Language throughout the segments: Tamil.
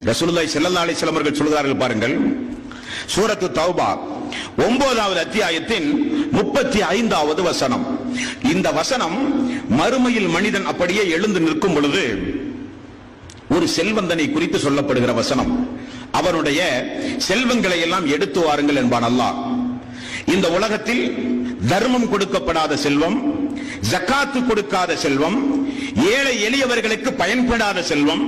ரசூலுல்லாஹி ஸல்லல்லாஹு அலைஹி வஸல்லம் அவர்கள் சொல்கிறார்கள் பாருங்கள், சூரத்து தௌபா 9வது அத்தியாயத்தின் 35வது வசனம். இந்த வசனம் மறுமையில் மனிதன் அப்படியே எழுந்து நிற்கும் பொழுது ஒரு செல்வந்தனை குறித்து சொல்லப்படுகிற வசனம். அவனுடைய செல்வங்களை எல்லாம் எடுத்து வாருங்கள் என்பான் அல்லாஹ். இந்த உலகத்தில் தர்மம் கொடுக்கப்படாத செல்வம், ஜக்காத்து கொடுக்காத செல்வம், ஏழை எளியவர்களுக்கு பயன்படாத செல்வம்,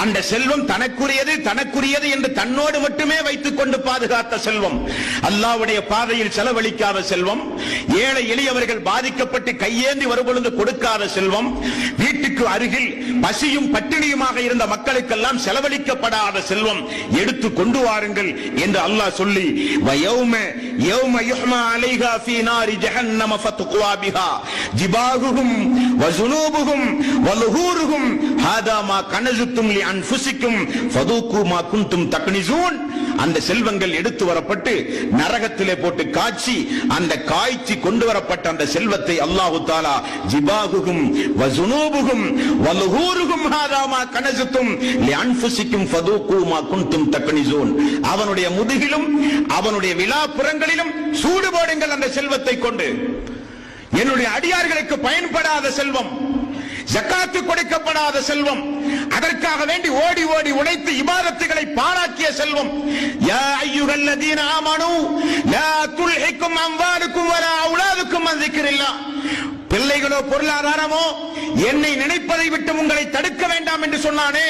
அந்த செல்வம் தனக்குரியது என்று தன்னோடு மட்டுமே வைத்துக் கொண்டு பாதுகாத்த செல்வம், அல்லாஹ்வுடைய பாதையில் செலவழிக்காத செல்வம், ஏழை எளியவர்கள் பாதிக்கப்பட்டு கையேந்தி வரும்பொழுது கொடுக்காத செல்வம், வீட்டுக்கு அருகில் பசியும் பட்டினியுமாக இருந்த மக்களுக்கெல்லாம் செலவழிக்கப்படாத செல்வம் எடுத்து கொண்டு வாருங்கள் என்று அல்லாஹ் சொல்லி, யௌம யுஹ்மா அலைஹா ஃபீ நாரி ஜஹன்னம ஃபத்குவா பிஹா ஜிபாஹுஹும் வஸுனூபுஹும் வலுஹூருஹும் ஹாதா மா கனஸுத்தும் லி அன்ஃபுஸிக்கும் ஃபதூகு மா குன்தும் தக்னிஸூன். அந்த செல்வங்கள் எடுத்து வரப்பட்டு நரகத்திலே போட்டு காய்ச்சி, அந்த காய்ச்சி கொண்டு வரப்பட்ட அந்த செல்வத்தை அல்லாஹு தஆலா ஜிபாஹுஹும் வஸுனூபுஹும் வலுஹூருஹும் ஹாதா மா கனஸுத்தும் லி அன்ஃபுஸிக்கும் ஃபதூகு மா குன்தும் தக்னிஸூன். அவனுடைய முதுகிலும் அவனுடைய விலாப்புறங்களிலும் சூடு போடுங்கள் அந்த செல்வத்தை கொண்டு. என்னுடைய அடியார்களுக்கு பயன்படாத செல்வம், ஜக்காத்து கொடுக்கப்படாத செல்வம், அதற்காக வேண்டி ஓடி ஓடி உழைத்து இபாதத்துகளை பாழாக்கிய செல்வம். யா அய்யுஹல்லதீன ஆமனூ லா துல்ஹிக்கும் அம்வாலுக்கும் வலா அவுலாதுக்கும் அன் ஸிக்ரில்லாஹ். பிள்ளைகளோ பொருளாதாரமோ என்னை நினைப்பதை விட்டு உங்களை தடுக்க வேண்டாம் என்று சொன்னானே.